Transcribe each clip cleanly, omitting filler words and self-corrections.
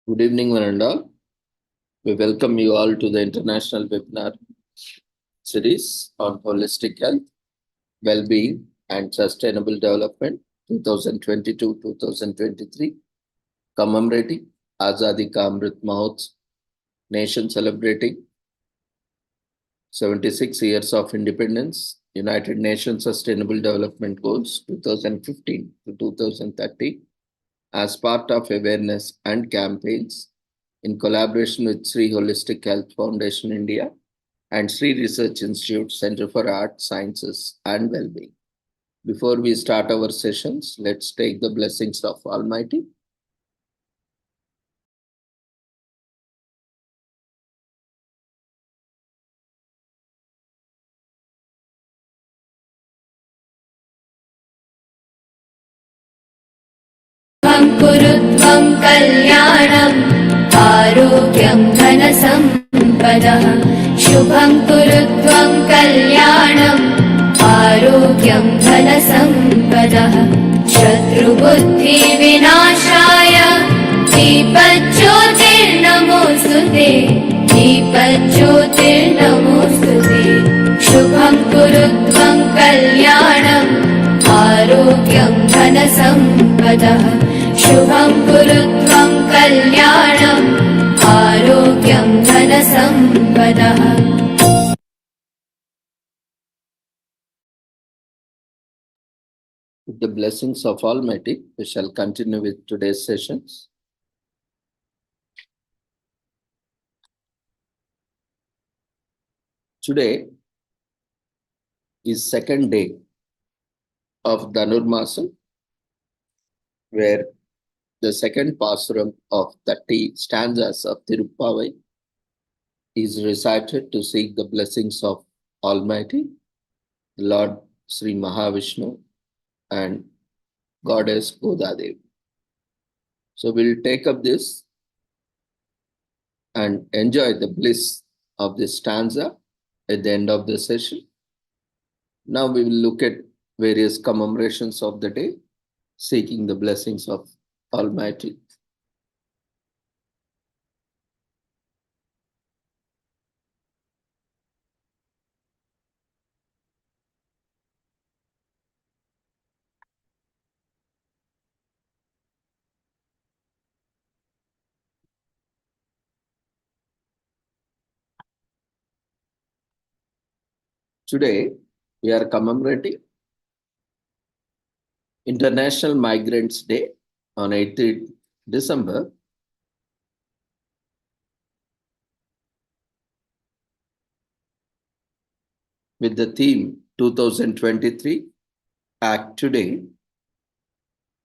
Good evening, one and all. We welcome you all to the international webinar series on holistic health, well-being, and sustainable development 2022-2023, commemorating Azadi Ka Amrit Mahotsav, nation celebrating 76 years of independence, United Nations Sustainable Development Goals 2015 to 2030, as part of awareness and campaigns in collaboration with Sri Holistic Health Foundation India and Sri Research Institute Center for Art, Sciences and Wellbeing. Before we start our sessions, let's take the blessings of Almighty. कुरुत्वं कल्याणम् आरोग्यं धनसम्पदः शुभं कुरुत्वं कल्याणम् आरोग्यं धनसम्पदः शत्रुबुद्धिविनाशाय दीपज्योतिर्नमोऽस्तुते दीपज्योतिर्नमोऽस्तुते शुभं कुरुत्वं कल्याणम् आरोग्यं धनसम्पदः शुभं कुरुत्वं कल्याणम् आरोग्यं धनसम्पदः. With the blessings of Almighty, we shall continue with today's sessions. Today is second day of Dhanurmasam, where the second Pasuram of 30 stanzas of Tiruppavai is recited to seek the blessings of Almighty, Lord Sri Mahavishnu and Goddess Godadevi. So we'll take up this and enjoy the bliss of this stanza at the end of the session. Now we will look at various commemorations of the day, seeking the blessings of Almighty. Today, we are commemorating International Migrants Day on 18th December. With the theme 2023, Act Today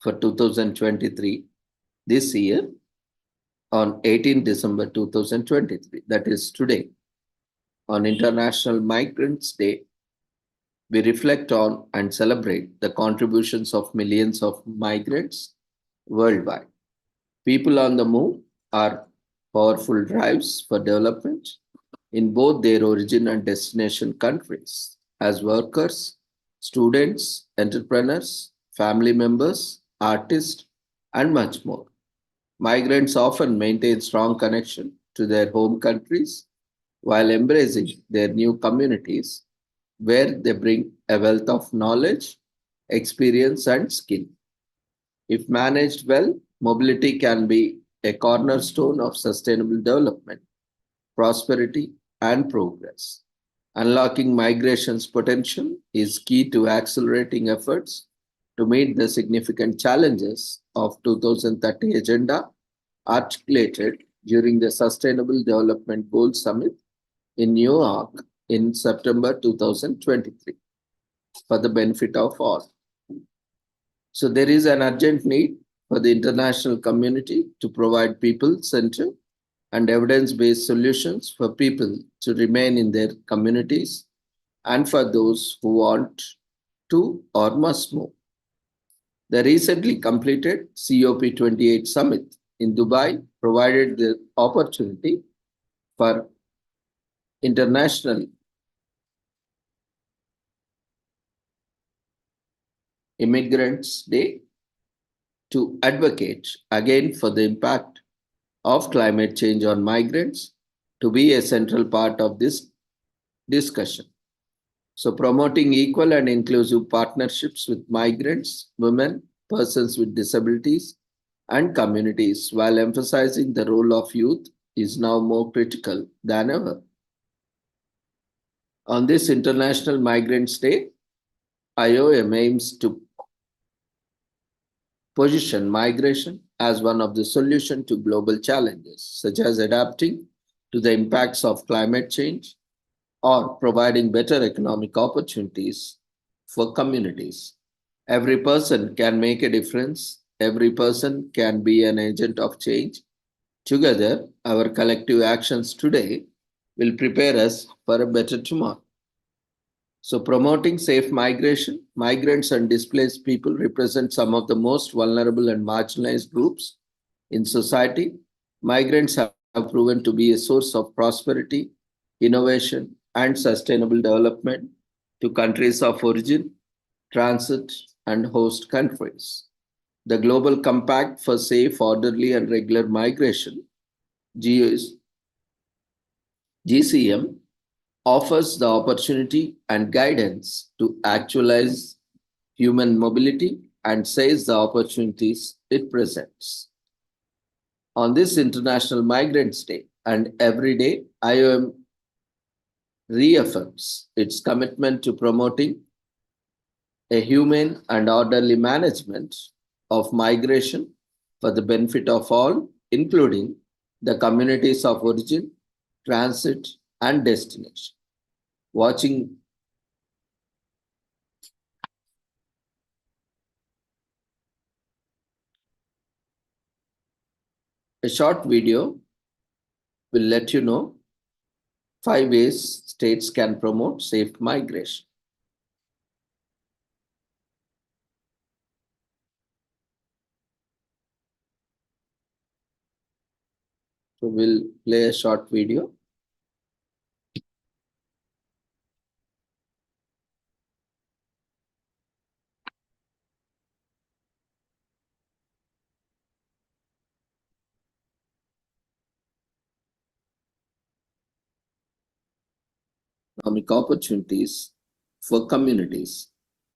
for 2023, this year on 18 December 2023, that is today, on International Migrants Day, we reflect on and celebrate the contributions of millions of migrants worldwide. People on the move are powerful drives for development in both their origin and destination countries as workers, students, entrepreneurs, family members, artists, and much more. Migrants often maintain strong connection to their home countries while embracing their new communities where they bring a wealth of knowledge, experience, and skill. If managed well, mobility can be a cornerstone of sustainable development, prosperity, and progress. Unlocking migration's potential is key to accelerating efforts to meet the significant challenges of 2030 agenda articulated during the Sustainable Development Goals Summit in New York in September 2023 for the benefit of all. So there is an urgent need for the international community to provide people-centered and evidence-based solutions for people to remain in their communities and for those who want to or must move. The recently completed COP28 summit in Dubai provided the opportunity for International Immigrants Day to advocate again for the impact of climate change on migrants to be a central part of this discussion. So, promoting equal and inclusive partnerships with migrants, women, persons with disabilities, and communities while emphasizing the role of youth is now more critical than ever. On this International Migrants Day, IOM aims to position migration as one of the solutions to global challenges, such as adapting to the impacts of climate change or providing better economic opportunities for communities. Every person can make a difference. Every person can be an agent of change. Together, our collective actions today will prepare us for a better tomorrow. So, promoting safe migration, migrants and displaced people represent some of the most vulnerable and marginalized groups in society. Migrants have proven to be a source of prosperity, innovation, and sustainable development to countries of origin, transit, and host countries. The Global Compact for Safe, Orderly, and Regular Migration, GCM, offers the opportunity and guidance to actualize human mobility and seize the opportunities it presents. On this International Migrants Day and every day, IOM reaffirms its commitment to promoting a humane and orderly management of migration for the benefit of all, including the communities of origin, transit, and destination. Watching a short video will let you know 5 ways states can promote safe migration. So we'll play a short video. Economic opportunities for communities.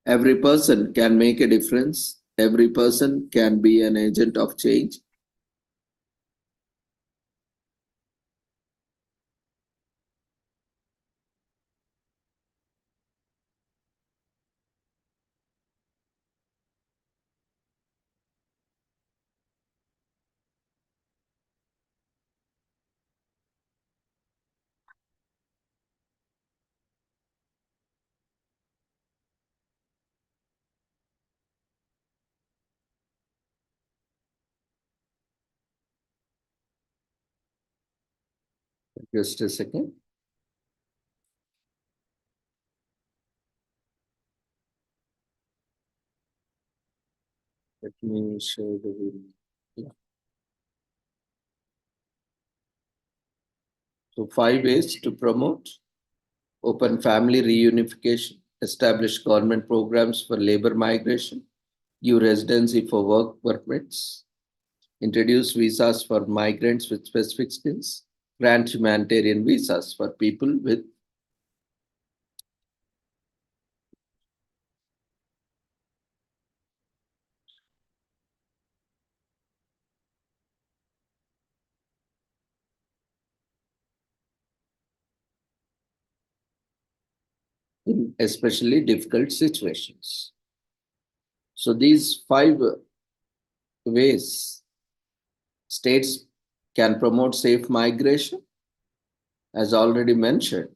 Every person can make a difference. Every person can be an agent of change. Just a second. Let me share the video. Yeah. So 5 ways to promote open family reunification, establish government programs for labor migration, give residency for work permits, introduce visas for migrants with specific skills, grant humanitarian visas for people with in especially difficult situations. So these 5 ways states can promote safe migration, as already mentioned,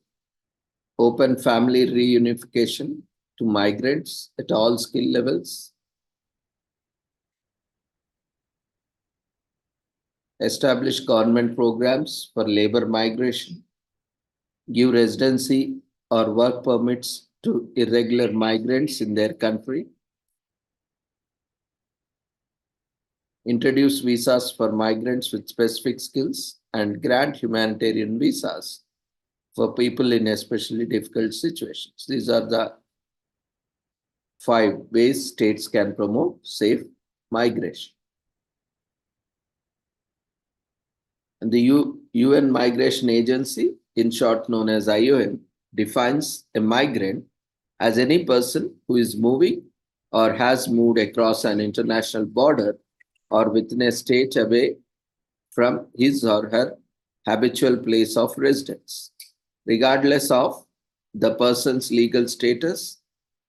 open family reunification to migrants at all skill levels, establish government programs for labor migration, give residency or work permits to irregular migrants in their country, introduce visas for migrants with specific skills, and grant humanitarian visas for people in especially difficult situations. These are the 5 ways states can promote safe migration. And the UN Migration Agency, in short known as IOM, defines a migrant as any person who is moving or has moved across an international border or within a state away from his or her habitual place of residence, regardless of the person's legal status,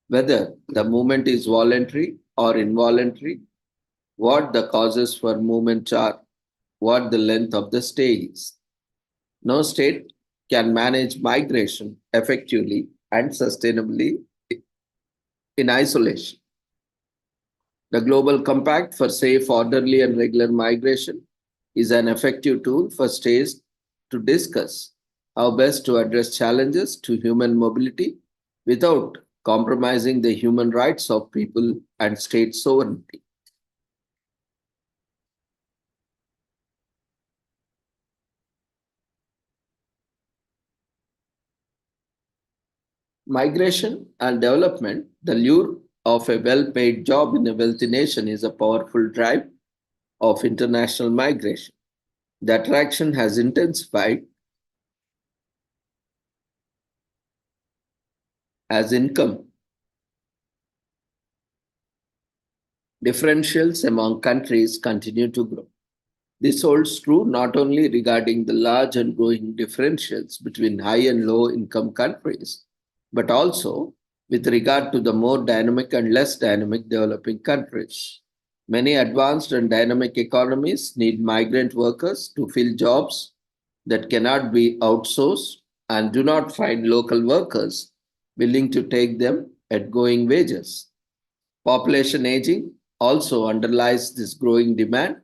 whether the movement is voluntary or involuntary, what the causes for movement are, what the length of the stay is. No state can manage migration effectively and sustainably in isolation. The Global Compact for Safe, Orderly, and Regular Migration is an effective tool for states to discuss how best to address challenges to human mobility without compromising the human rights of people and state sovereignty. Migration and development, the lure of a well paid job in a wealthy nation is a powerful drive of international migration. The attraction has intensified as income differentials among countries continue to grow. This holds true not only regarding the large and growing differentials between high and low income countries, but also with regard to the more dynamic and less dynamic developing countries. Many advanced and dynamic economies need migrant workers to fill jobs that cannot be outsourced and do not find local workers willing to take them at going wages. Population aging also underlies this growing demand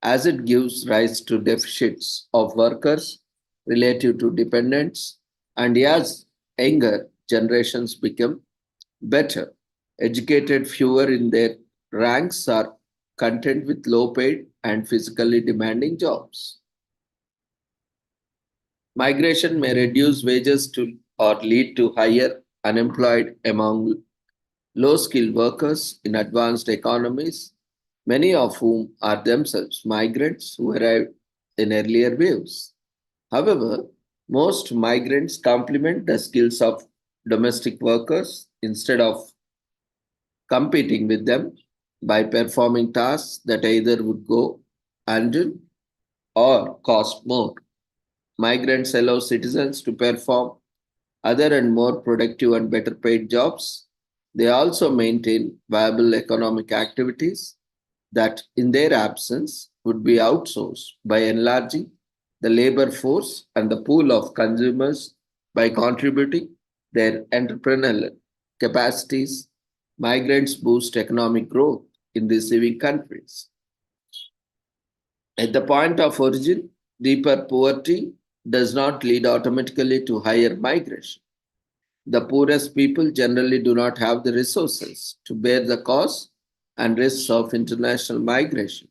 as it gives rise to deficits of workers relative to dependents and as younger generations become better educated, fewer in their ranks are content with low paid and physically demanding jobs. Migration may reduce wages to or lead to higher unemployed among low skilled workers in advanced economies, many of whom are themselves migrants who arrived in earlier waves. However, most migrants complement the skills of domestic workers instead of competing with them by performing tasks that either would go undone or cost more. Migrants allow citizens to perform other and more productive and better paid jobs. They also maintain viable economic activities that, in their absence, would be outsourced by enlarging the labor force and the pool of consumers by contributing their entrepreneurial capacities. Migrants boost economic growth in receiving countries. At the point of origin, deeper poverty does not lead automatically to higher migration. The poorest people generally do not have the resources to bear the costs and risks of international migration.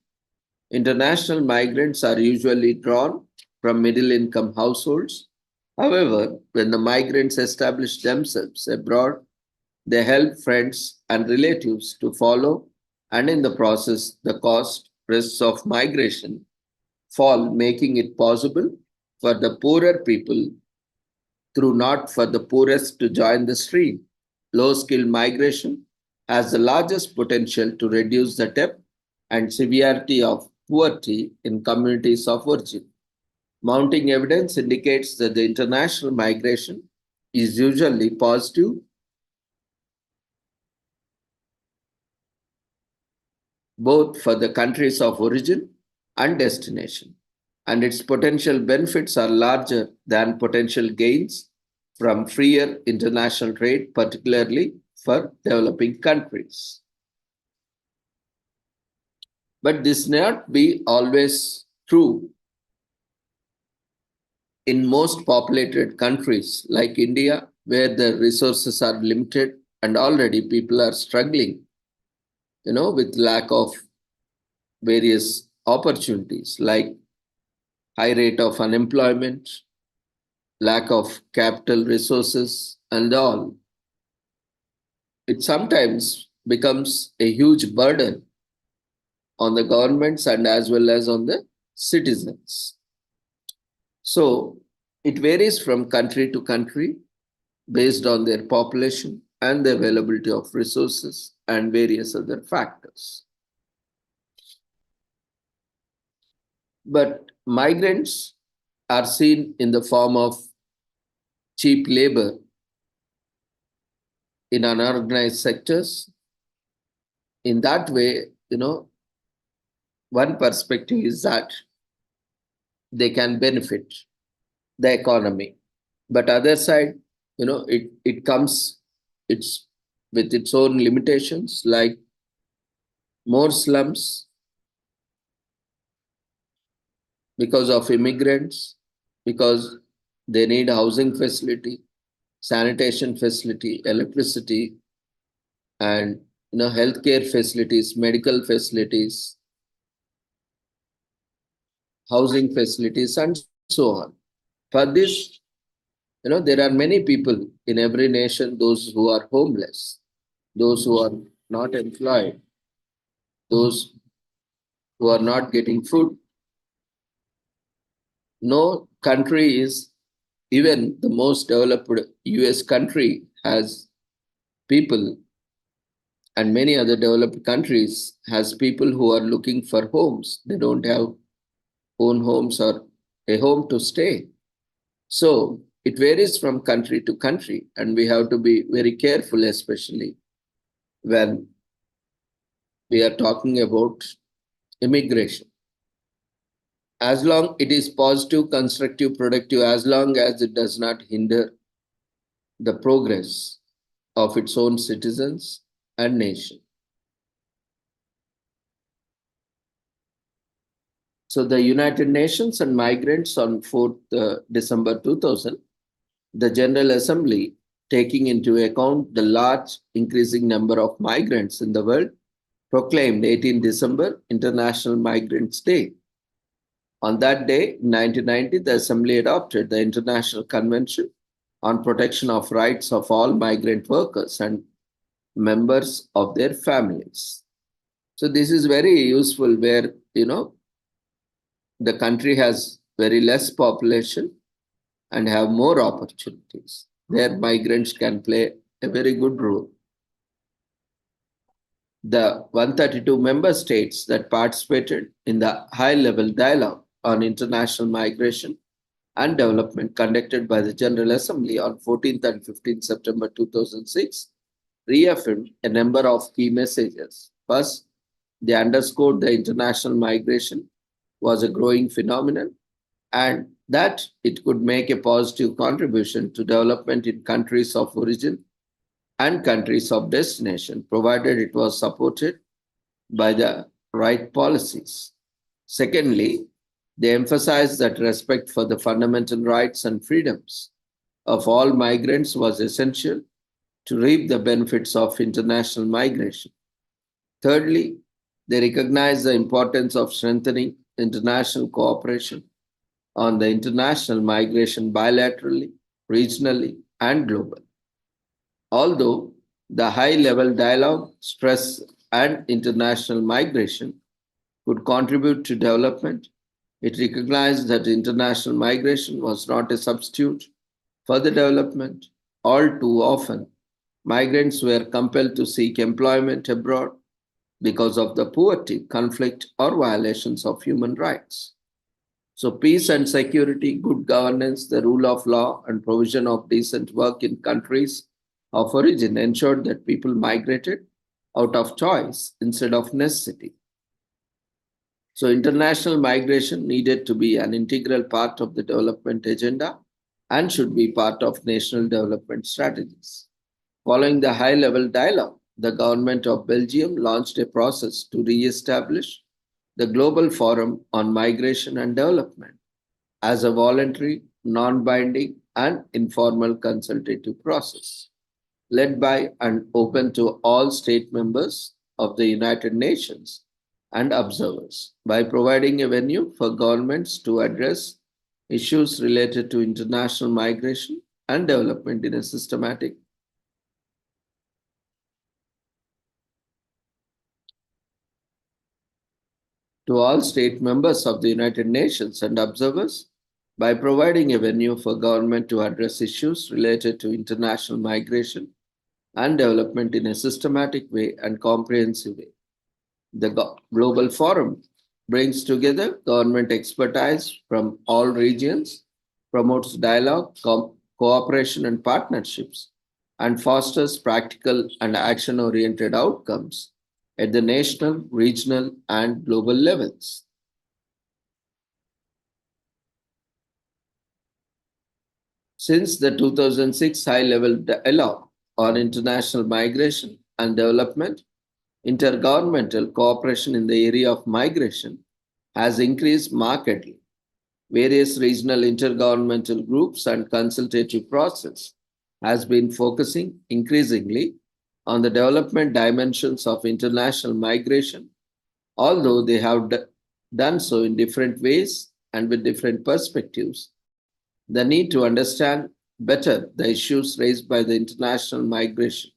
International migrants are usually drawn from middle income households. However, when the migrants establish themselves abroad, they help friends and relatives to follow, and in the process, the cost risks of migration fall, making it possible for the poorer people through not for the poorest to join the stream. Low skilled migration has the largest potential to reduce the depth and severity of poverty in communities of origin. Mounting evidence indicates that the international migration is usually positive both for the countries of origin and destination, and its potential benefits are larger than potential gains from freer international trade, particularly for developing countries. But this may not be always true in most populated countries like India, where the resources are limited and already people are struggling, with lack of various opportunities like high rate of unemployment, lack of capital resources, and all. It sometimes becomes a huge burden on the governments and as well as on the citizens. So it varies from country to country based on their population and the availability of resources and various other factors. But migrants are seen in the form of cheap labor in unorganized sectors. In that way, one perspective is that they can benefit the economy. But other side, it comes it's with its own limitations, like more slums because of immigrants, because they need housing facility, sanitation facility, electricity, and healthcare facilities, medical facilities, housing facilities, and so on. For this, there are many people in every nation, those who are homeless, those who are not employed, those who are not getting food. No country is, even the most developed US country, has people, and many other developed countries has people who are looking for homes. They don't have own homes or a home to stay. So it varies from country to country, and we have to be very careful, especially when we are talking about immigration. As long it is positive, constructive, productive, as long as it does not hinder the progress of its own citizens and nation. So the United Nations and migrants on 4th December 2000, the General Assembly, taking into account the large increasing number of migrants in the world, proclaimed 18 December International Migrants Day. On that day, in 1990, the Assembly adopted the International Convention on Protection of Rights of all Migrant Workers and members of their families. So this is very useful where, the country has very less population and have more opportunities. There migrants can play a very good role. The 132 member states that participated in the high-level dialogue on international migration and development conducted by the General Assembly on 14th and 15th September 2006 reaffirmed a number of key messages. First, they underscored the international migration was a growing phenomenon and that it could make a positive contribution to development in countries of origin and countries of destination, provided it was supported by the right policies. Secondly, they emphasized that respect for the fundamental rights and freedoms of all migrants was essential to reap the benefits of international migration. Thirdly, they recognized the importance of strengthening international cooperation on the international migration bilaterally, regionally, and globally. Although the high level dialogue, stress, and international migration could contribute to development, it recognized that international migration was not a substitute for the development. All too often, migrants were compelled to seek employment abroad because of the poverty, conflict, or violations of human rights. So, peace and security, good governance, the rule of law, and provision of decent work in countries of origin ensured that people migrated out of choice instead of necessity. So, international migration needed to be an integral part of the development agenda and should be part of national development strategies. Following the high level dialogue, the government of Belgium launched a process to re establish the Global Forum on Migration and Development as a voluntary, non binding, and informal consultative process led by and open to all state members of the United Nations and observers by providing a venue for governments to address issues related to international migration and development in a systematic to all state members of the United Nations and observers by providing a venue for government to address issues related to international migration and development in a systematic way and comprehensive way. The Global Forum brings together government expertise from all regions, promotes dialogue, cooperation, and partnerships, and fosters practical and action oriented outcomes at the national, regional, and global levels. Since the 2006 High Level Dialogue on International Migration and Development, intergovernmental cooperation in the area of migration has increased markedly. Various regional intergovernmental groups and consultative process has been focusing increasingly on the development dimensions of international migration, although they have done so in different ways and with different perspectives. The need to understand better the issues raised by the international migration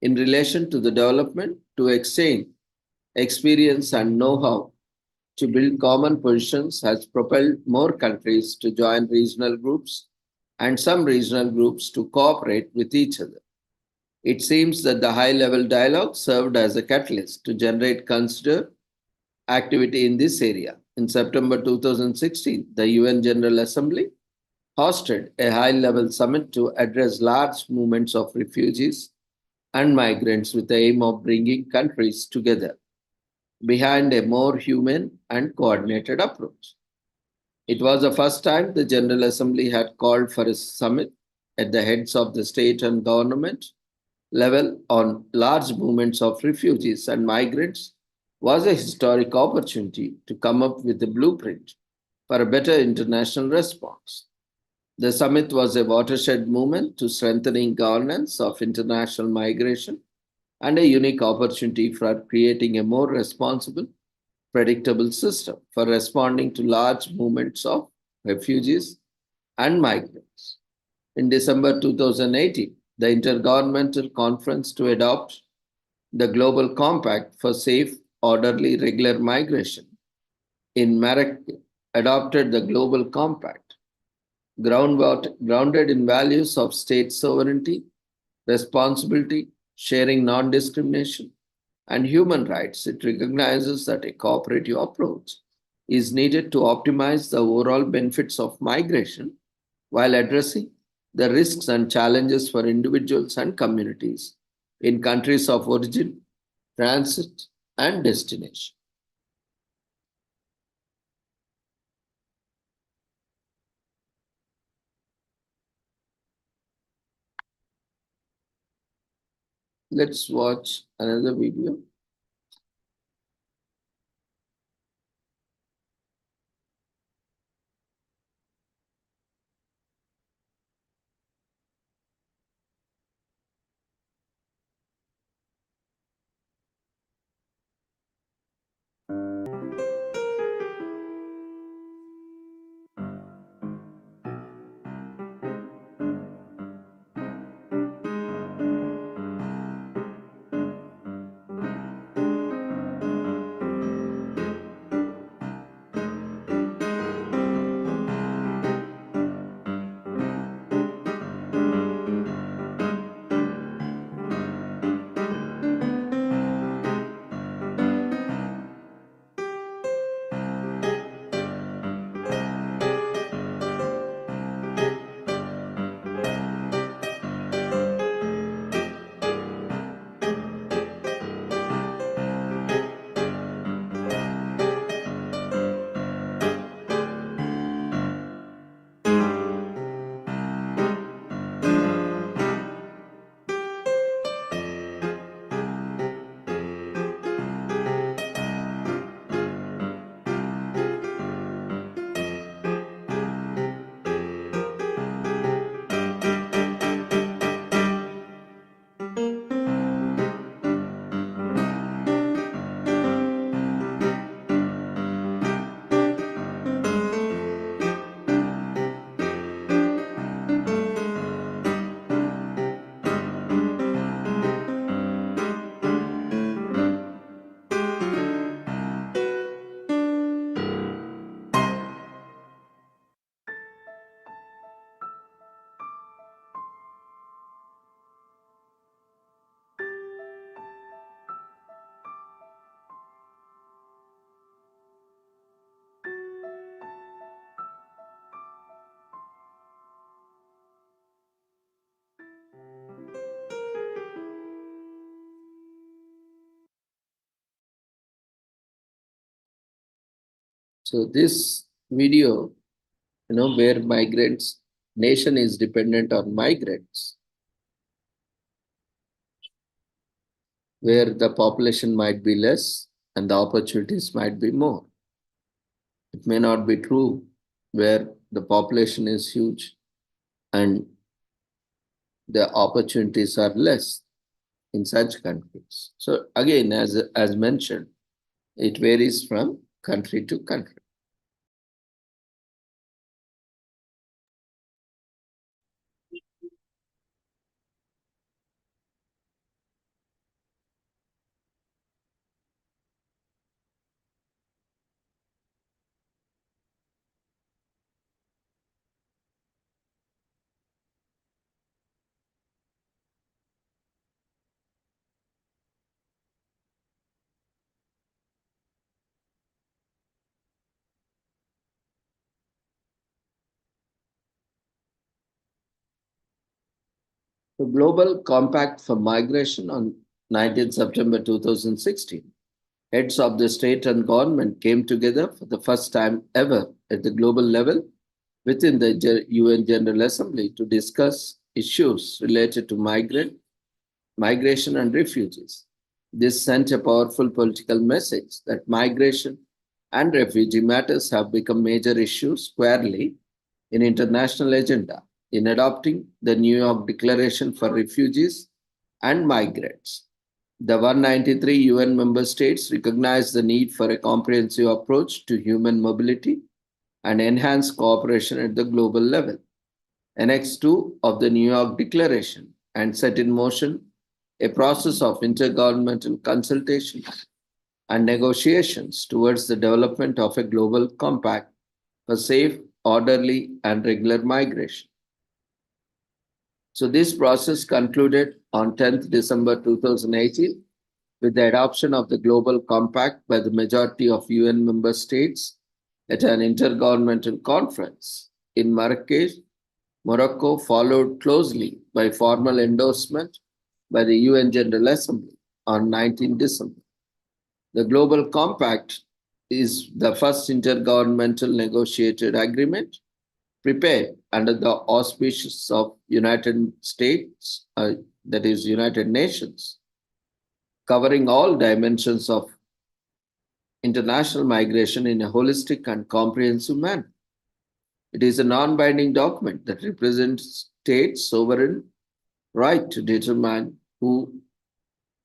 in relation to the development to exchange experience and know-how to build common positions has propelled more countries to join regional groups and some regional groups to cooperate with each other. It seems that the high level dialogue served as a catalyst to generate considered activity in this area. In September 2016, the UN General Assembly hosted a high level summit to address large movements of refugees and migrants with the aim of bringing countries together behind a more human and coordinated approach. It was the first time the General Assembly had called for a summit at the heads of the state and government level on large movements of refugees and migrants was a historic opportunity to come up with a blueprint for a better international response. The summit was a watershed movement to strengthening governance of international migration and a unique opportunity for creating a more responsible, predictable system for responding to large movements of refugees and migrants. In December 2018, the Intergovernmental Conference to adopt the Global Compact for Safe, Orderly, Regular Migration in Marrakech adopted the Global Compact, grounded in values of state sovereignty, responsibility, sharing non discrimination, and human rights. It recognizes that a cooperative approach is needed to optimize the overall benefits of migration while addressing the risks and challenges for individuals and communities in countries of origin, transit, and destination. Let's watch another video. So this video, where migrants, nation is dependent on migrants, where the population might be less and the opportunities might be more. It may not be true where the population is huge and the opportunities are less in such countries. So again, as mentioned, it varies from country to country. The Global Compact for Migration on 19 September 2016. Heads of the state and government came together for the first time ever at the global level within the UN General Assembly to discuss issues related to migration and refugees. This sent a powerful political message that migration and refugee matters have become major issues squarely in international agenda. In adopting the New York Declaration for Refugees and Migrants, the 193 UN member states recognize the need for a comprehensive approach to human mobility and enhance cooperation at the global level. Annex 2 of the New York Declaration and set in motion a process of intergovernmental consultation and negotiations towards the development of a global compact for safe, orderly, and regular migration. So, this process concluded on 10th December 2018 with the adoption of the Global Compact by the majority of UN member states at an intergovernmental conference in Marrakech, Morocco, followed closely by formal endorsement by the UN General Assembly on 19 December. The Global Compact is the first intergovernmental negotiated agreement prepared under the auspices of United States, that is United Nations, covering all dimensions of international migration in a holistic and comprehensive manner. It is a non-binding document that represents states' sovereign right to determine who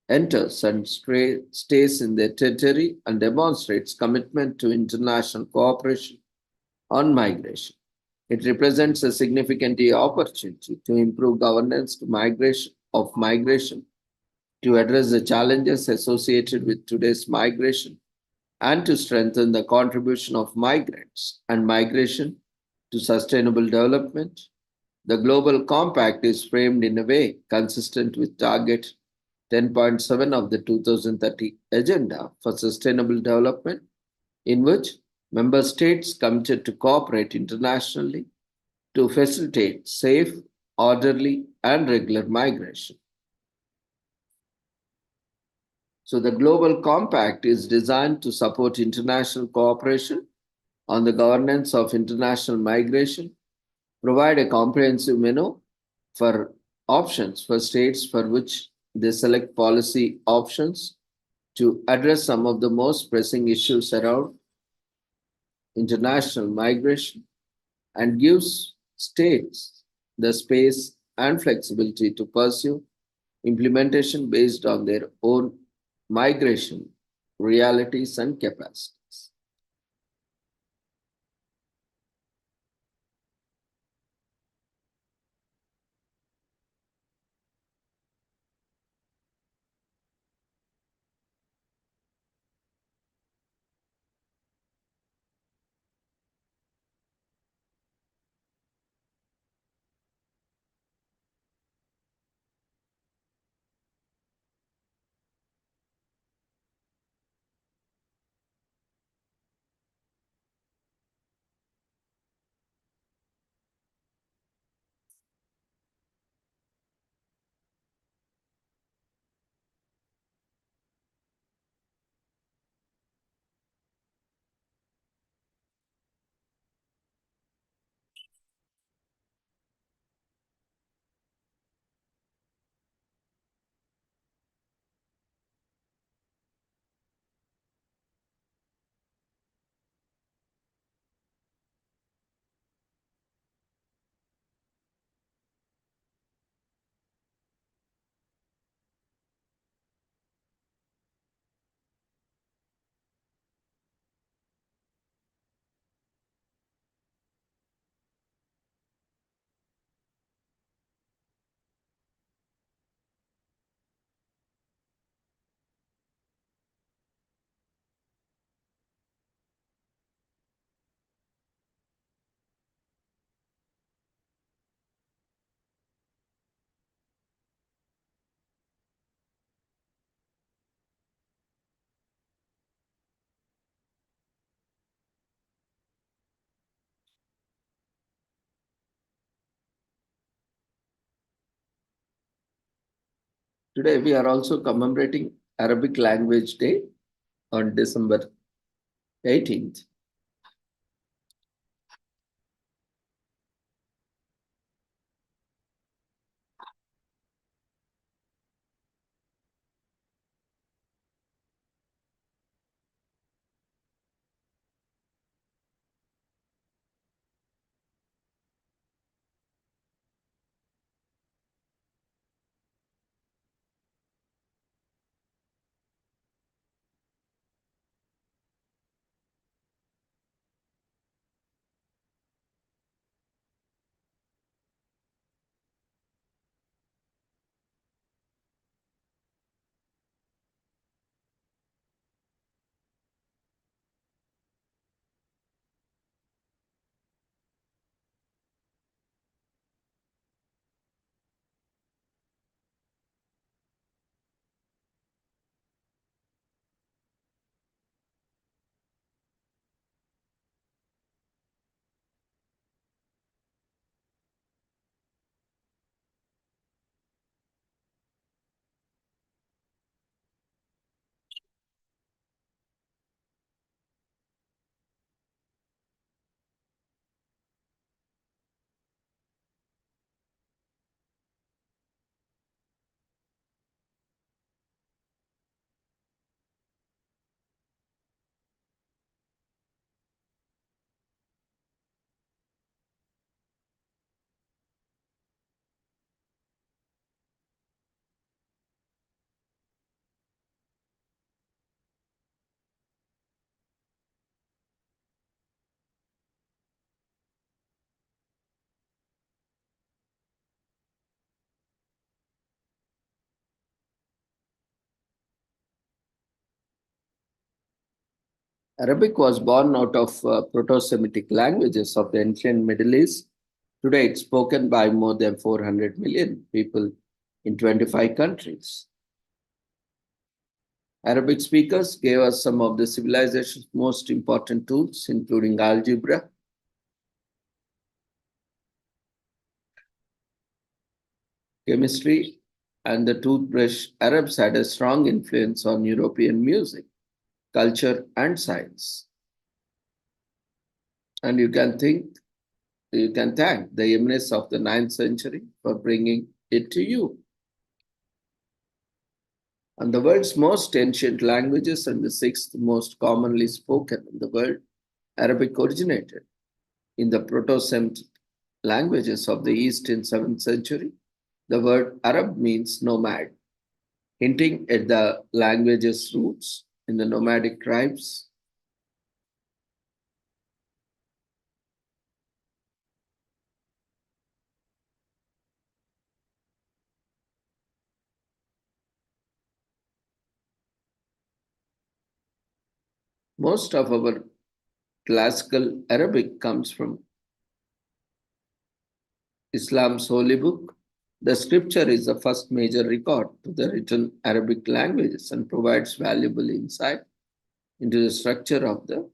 enters and stays in their territory and demonstrates commitment to international cooperation on migration. It represents a significant opportunity to improve governance of migration, to address the challenges associated with today's migration, and to strengthen the contribution of migrants and migration to sustainable development. The Global Compact is framed in a way consistent with Target 10.7 of the 2030 Agenda for Sustainable Development, in which member states committed to cooperate internationally to facilitate safe, orderly, and regular migration. So, the Global Compact is designed to support international cooperation on the governance of international migration, provide a comprehensive menu for options for states for which they select policy options to address some of the most pressing issues around international migration, and gives states the space and flexibility to pursue implementation based on their own migration realities and capacities. Today we are also commemorating Arabic Language Day on December 18th. Arabic was born out of Proto-Semitic languages of the ancient Middle East. Today, it's spoken by more than 400 million people in 25 countries. Arabic speakers gave us some of the civilization's most important tools, including algebra, chemistry, and the toothbrush. Arabs had a strong influence on European music, culture, and science. And you can thank the Yemenis of the 9th century for bringing it to you. And the world's most ancient languages and the sixth most commonly spoken in the world, Arabic originated in the Proto-Semitic languages of the East in 7th century. The word Arab means nomad, hinting at the language's roots in the nomadic tribes. Most of our classical Arabic comes from Islam's holy book. The scripture is the first major record to the written Arabic languages and provides valuable insight into the structure of the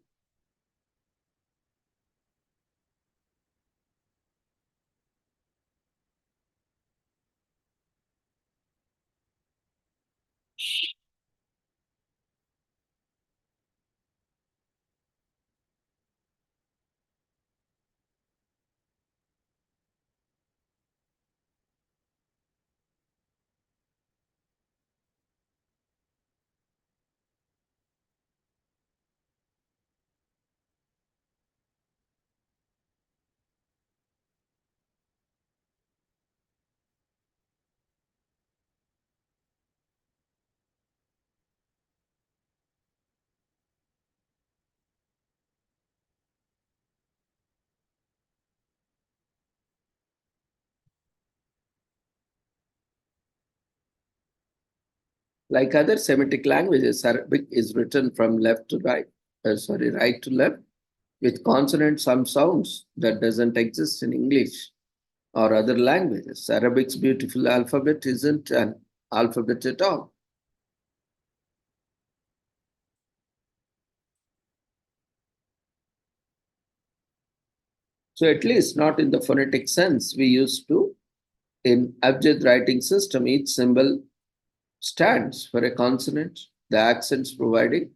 like other Semitic languages, Arabic is written from right to left, with consonants, some sounds that doesn't exist in English or other languages. Arabic's beautiful alphabet isn't an alphabet at all. So at least not in the phonetic sense we used to. In abjad writing system, each symbol stands for a consonant, the accents providing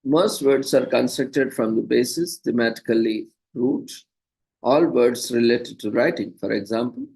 most words are constructed from the basis thematically root. All words related to writing, for example,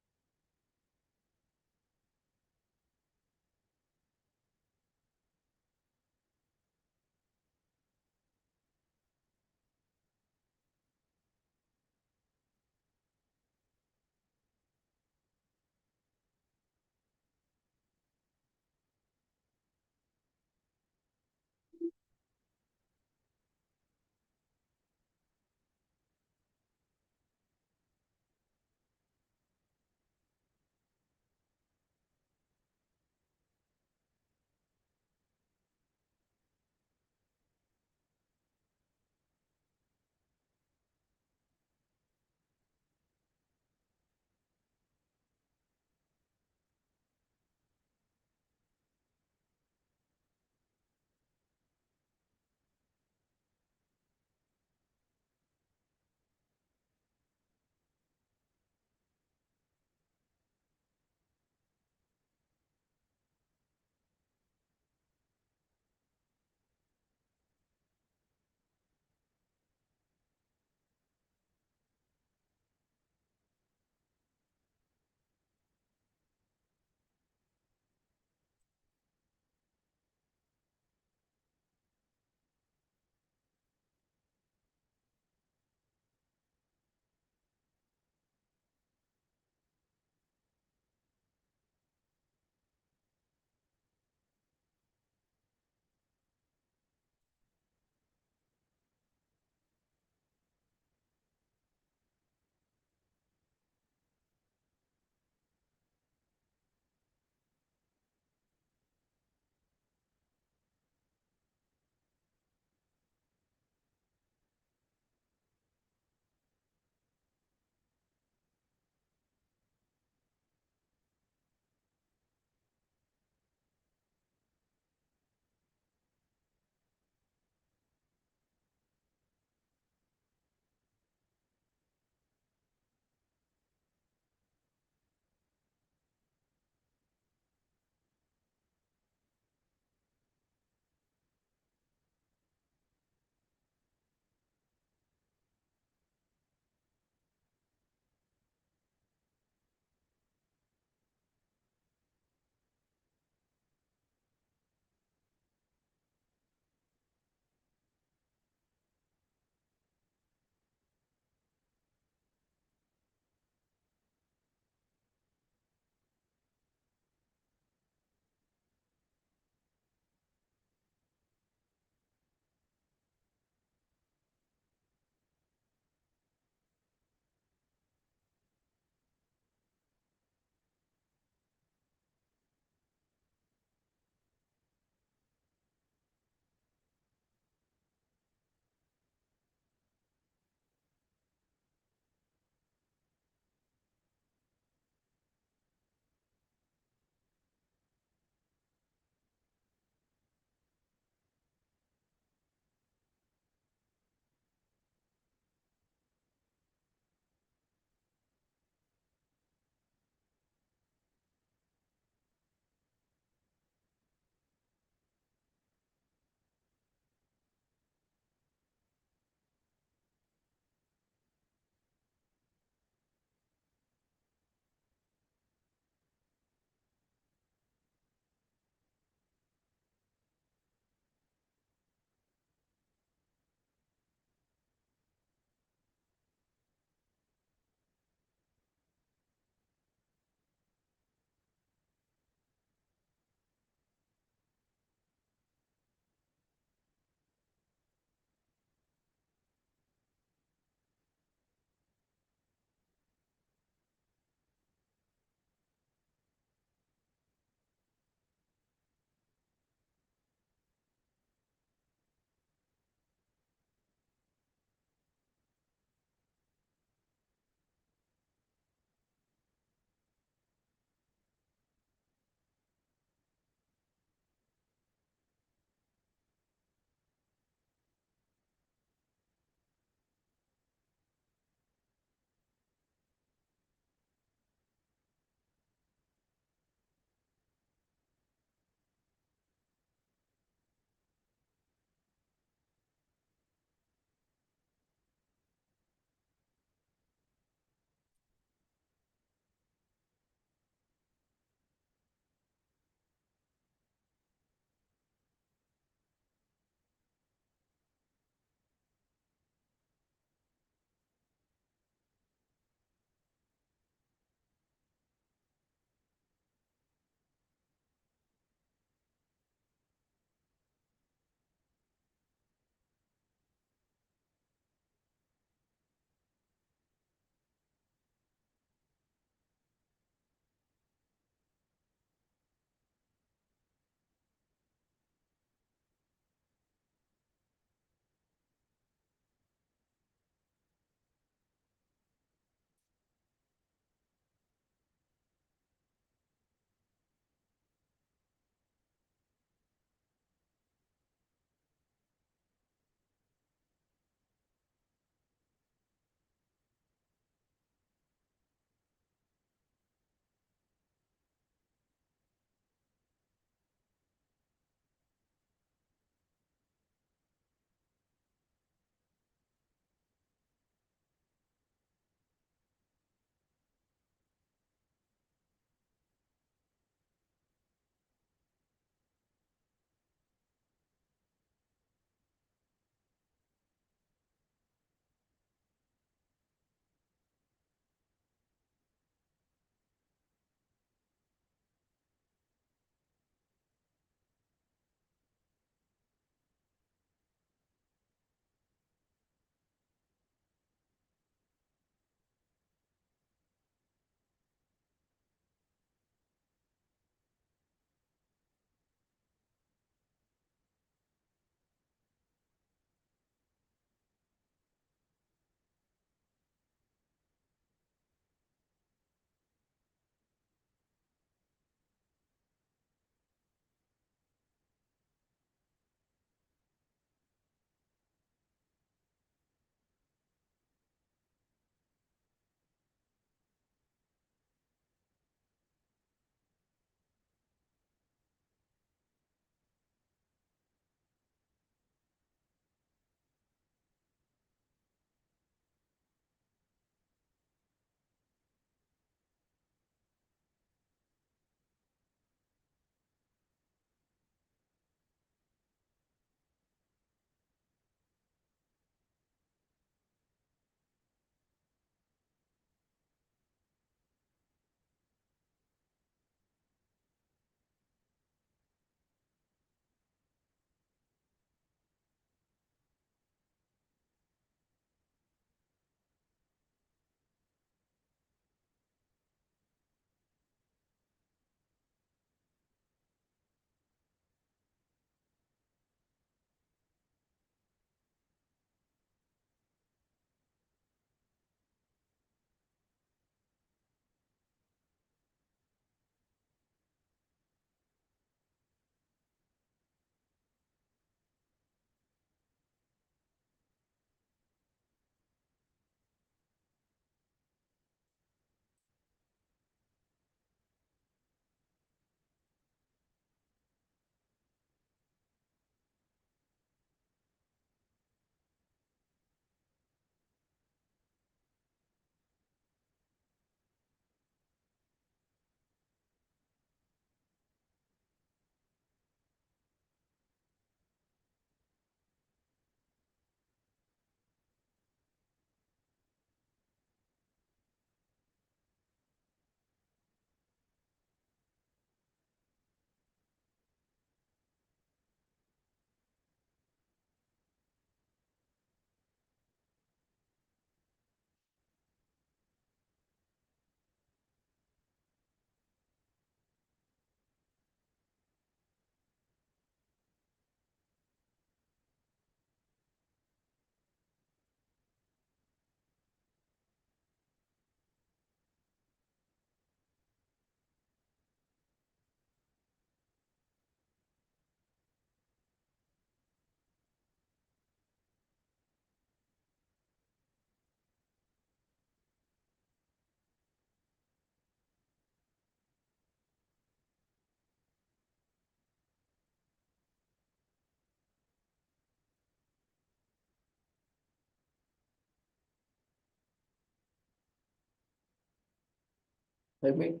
I mean,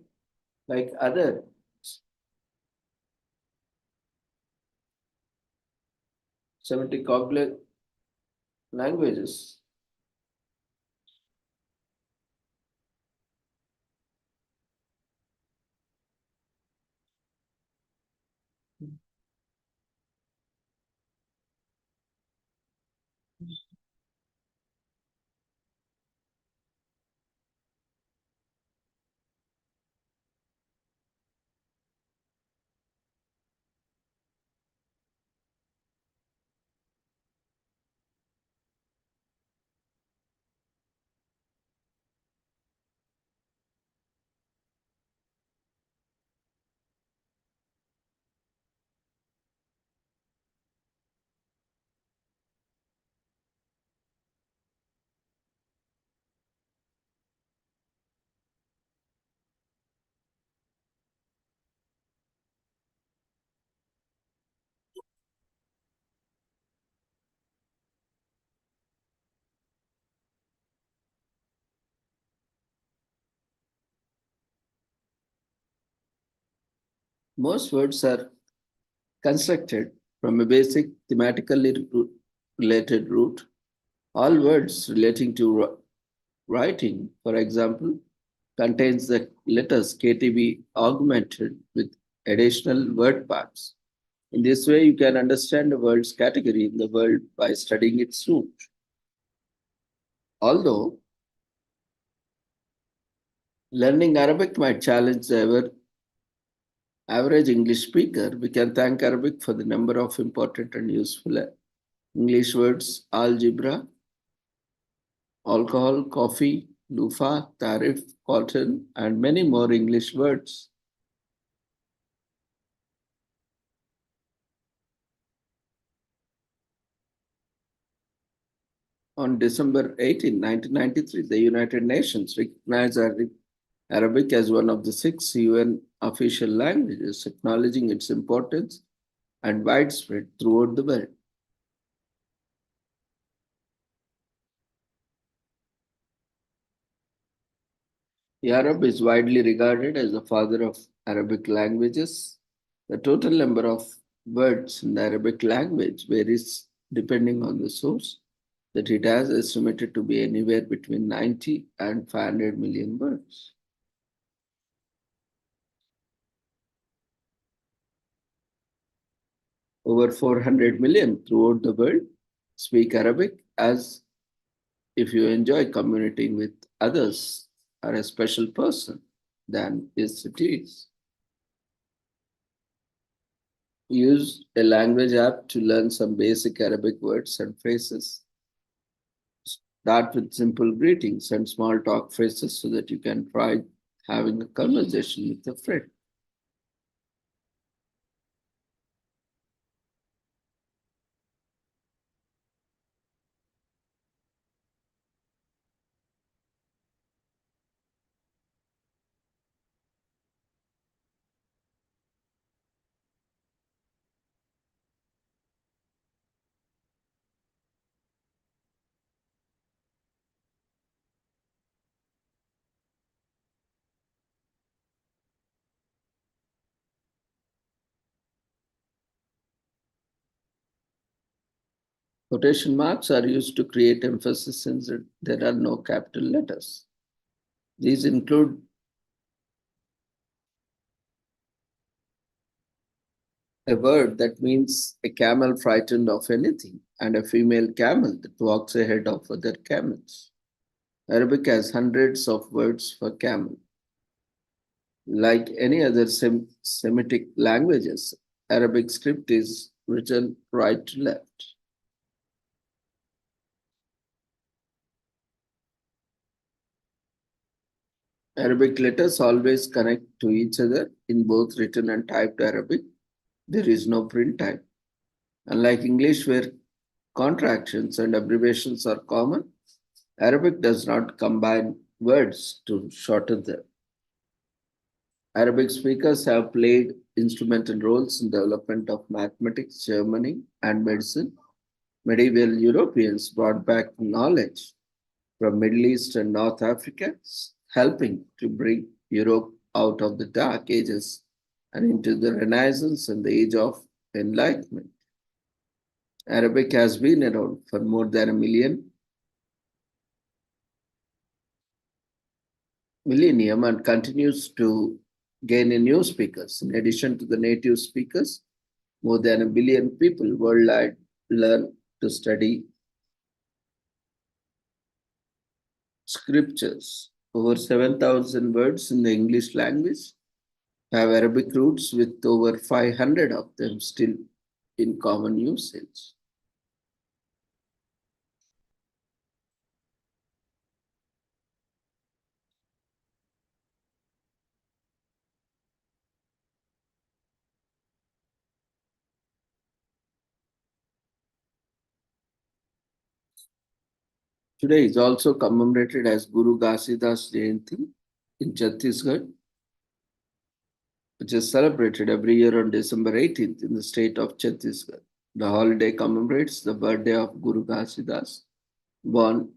like other 70 complex languages. Most words are constructed from a basic thematically related root. All words relating to writing, for example, contains the letters KTB augmented with additional word parts. In this way, you can understand the word's category in the world by studying its root. Although learning Arabic might challenge the average English speaker, we can thank Arabic for the number of important and useful English words: algebra, alcohol, coffee, loofah, tariff, cotton, and many more English words. On December 18, 1993, the United Nations recognized Arabic as one of the 6 UN official languages, acknowledging its importance and widespread throughout the world. Arab is widely regarded as the father of Arabic languages. The total number of words in the Arabic language varies depending on the source, that it has estimated to be anywhere between 90 and 500 million words. Over 400 million throughout the world speak Arabic, as if you enjoy communicating with others or a special person, then yes, it is. Use a language app to learn some basic Arabic words and phrases. Start with simple greetings and small talk phrases so that you can try having a conversation with a friend. Quotation marks are used to create emphasis since there are no capital letters. These include a word that means a camel frightened of anything and a female camel that walks ahead of other camels. Arabic has hundreds of words for camel. Like any other Semitic languages, Arabic script is written right to left. Arabic letters always connect to each other in both written and typed Arabic. There is no print type. Unlike English, where contractions and abbreviations are common, Arabic does not combine words to shorten them. Arabic speakers have played instrumental roles in the development of mathematics, Germany, and medicine. Medieval Europeans brought back knowledge from Middle East and North Africa, helping to bring Europe out of the Dark Ages and into the Renaissance and the Age of Enlightenment. Arabic has been around for more than a millennium and continues to gain new speakers. In addition to the native speakers, more than a billion people worldwide learn to study scriptures. Over 7,000 words in the English language have Arabic roots, with over 500 of them still in common usage. Today is also commemorated as Guru Ghasidas Jayanti in Chhattisgarh, which is celebrated every year on December 18th in the state of Chhattisgarh. The holiday commemorates the birthday of Guru Ghasidas, born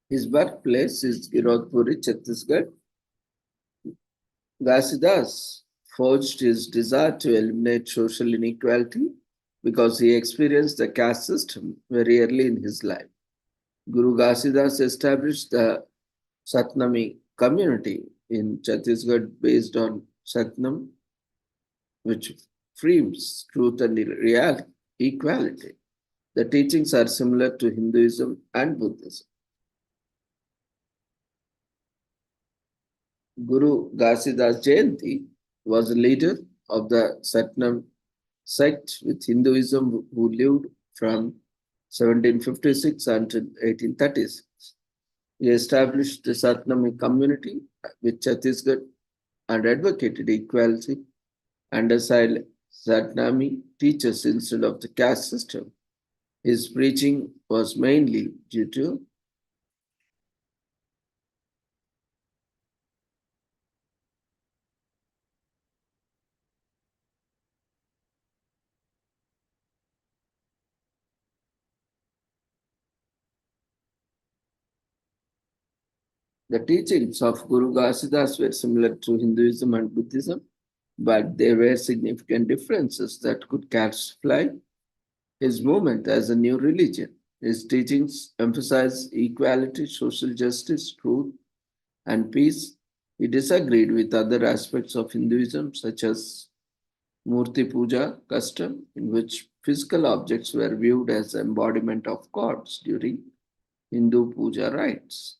his birthplace is Girodpuri, Chhattisgarh. Ghasidas forged his desire to eliminate social inequality because he experienced the caste system very early in his life. Guru Ghasidas established the Satnami community in Chhattisgarh based on Satnam, which frames truth and reality, equality. The teachings are similar to Hinduism and Buddhism. Guru Ghasidas Jayanti was a leader of the Satnam sect with Hinduism who lived from 1756 until 1836. He established the Satnami community with Chhattisgarh and advocated equality and asylum Satnami teachers instead of the caste system. His preaching was mainly due to the teachings of Guru Ghasidas were similar to Hinduism and Buddhism, but there were significant differences that could classify his movement as a new religion. His teachings emphasized equality, social justice, truth, and peace. He disagreed with other aspects of Hinduism, such as Murti Puja custom, in which physical objects were viewed as embodiment of gods during Hindu puja rites.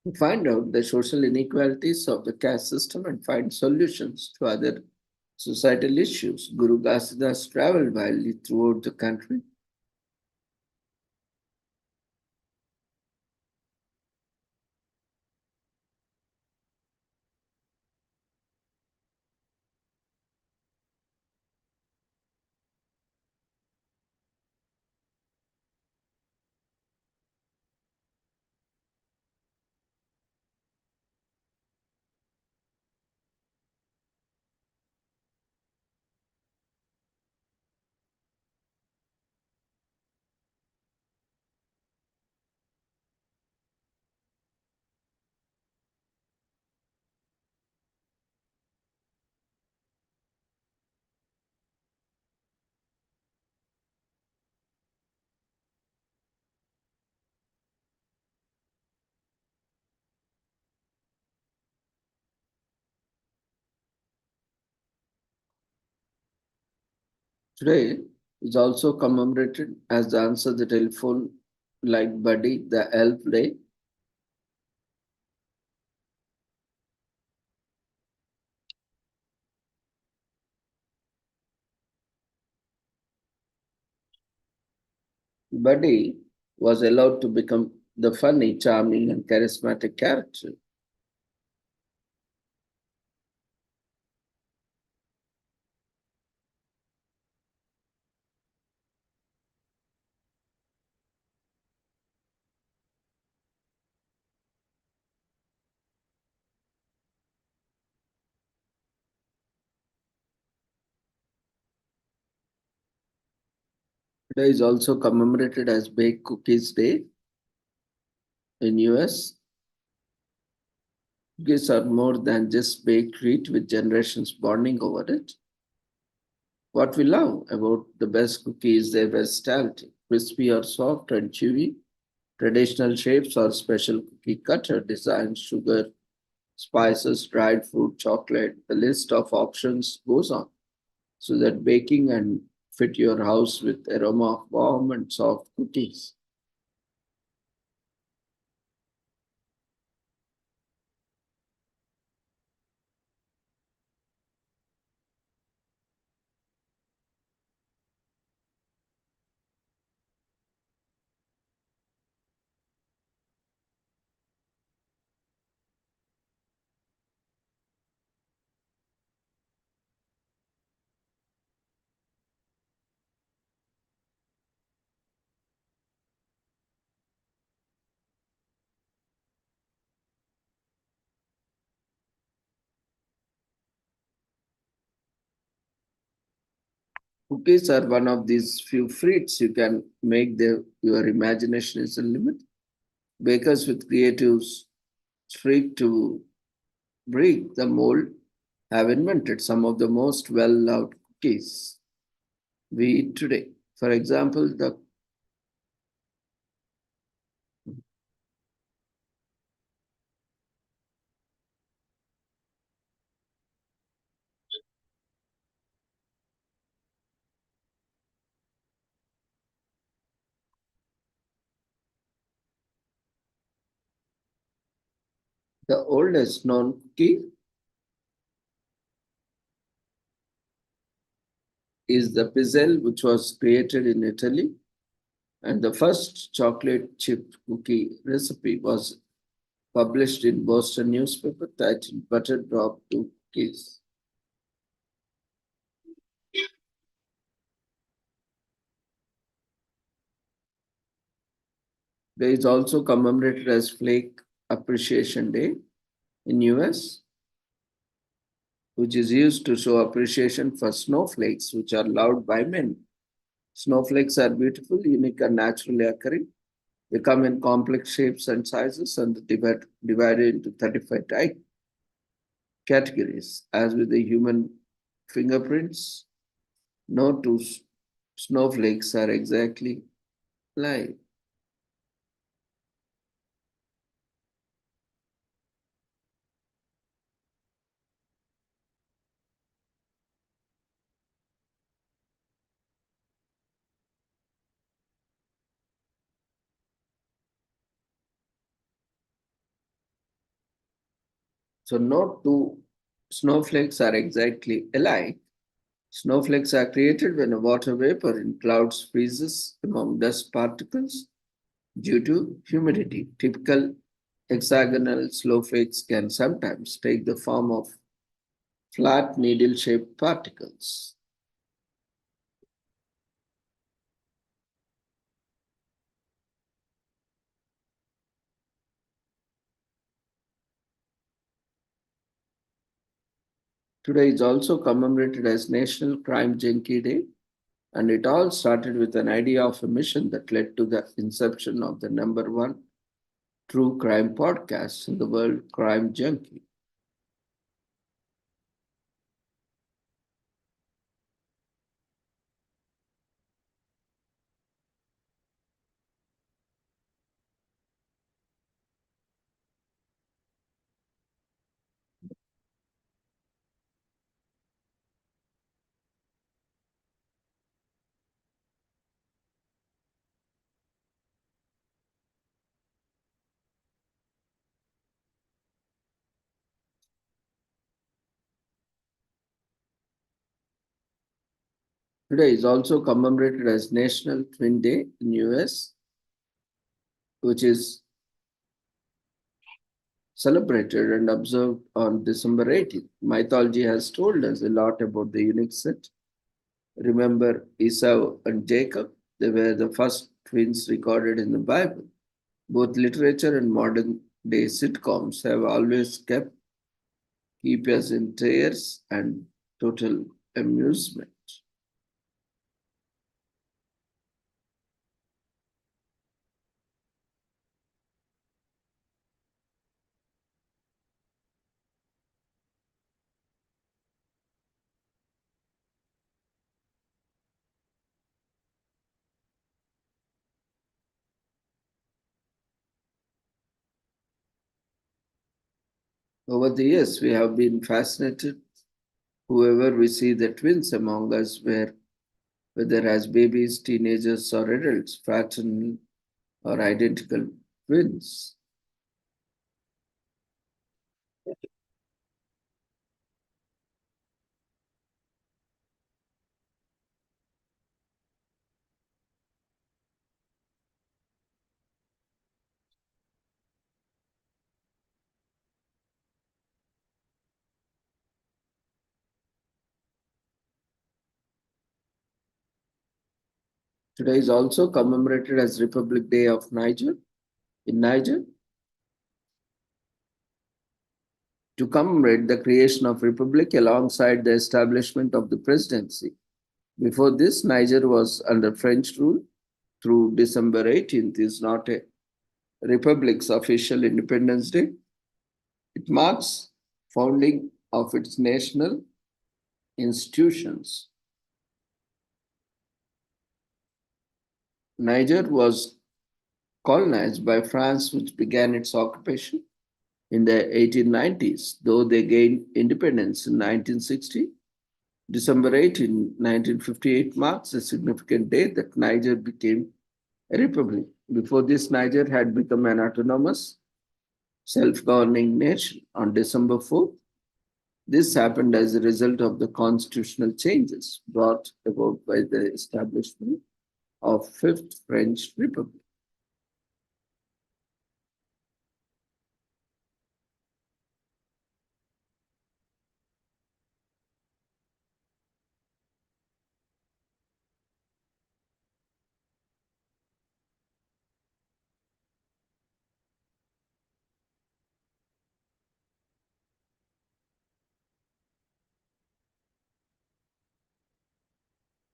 To find out the social inequalities of the caste system and find solutions to other societal issues, Guru Ghasidas traveled widely throughout the country. Today is also commemorated as the Answer the Telephone like Buddy, the Elf Day. Buddy was allowed to become the funny, charming, and charismatic character. Today is also commemorated as Baked Cookies Day in US. Cookies are more than just baked treat with generations bonding over it. What we love about the best cookie is their versatility, crispy or soft and chewy, traditional shapes or special cookie cutter designs, sugar, spices, dried fruit, chocolate. The list of options goes on so that baking and fit your house with aroma of warm and soft cookies. Cookies are one of these few treats you can make your imagination is the limit. Bakers with creatives freak to break the mold have invented some of the most well-loved cookies we eat today. For example, the oldest known cookie is the pizzelle, which was created in Italy, and the first chocolate chip cookie recipe was published in Boston newspaper titled Butter Drop Cookies. There is also commemorated as Flake Appreciation Day in US, which is used to show appreciation for snowflakes, which are loved by many. Snowflakes are beautiful, unique, and naturally occurring. They come in complex shapes and sizes and divided into 35 categories. As with the human fingerprints, no two snowflakes are exactly alike. So, no two snowflakes are exactly alike. Snowflakes are created when a water vapor in clouds freezes among dust particles due to humidity. Typical hexagonal snowflakes can sometimes take the form of flat needle shaped particles. Today is also commemorated as National Crime Junkie Day, and it all started with an idea of a mission that led to the inception of the number one true crime podcast in the world, Crime Junkie. Today is also commemorated as National Twin Day in US, which is celebrated and observed on December 18th. Mythology has told us a lot about the unique set. Remember Esau and Jacob? They were the first twins recorded in the Bible. Both literature and modern day sitcoms have always keep us in tears and total amusement. Over the years, we have been fascinated whoever we see the twins among us, whether as babies, teenagers, or adults, fraternal or identical twins. Today is also commemorated as Republic Day of Niger in Niger to commemorate the creation of republic alongside the establishment of the presidency. Before this, Niger was under French rule through December 18th is not a republic's official Independence Day. It marks founding of its national institutions. Niger was colonized by France, which began its occupation in the 1890s, though they gained independence in 1960. December 18, 1958 marks a significant day that Niger became a republic. Before this, Niger had become an autonomous, self-governing nation on December 4th. This happened as a result of the constitutional changes brought about by the establishment of Fifth French Republic.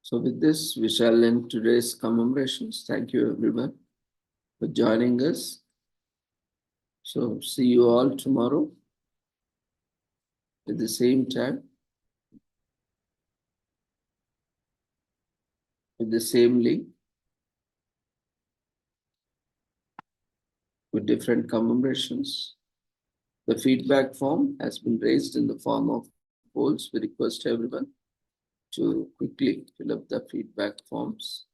So with this, we shall end today's commemorations. Thank you everyone for joining us. So see you all tomorrow at the same time, with the same link, with different commemorations. The feedback form has been raised in the form of polls. We request everyone to quickly fill up the feedback forms.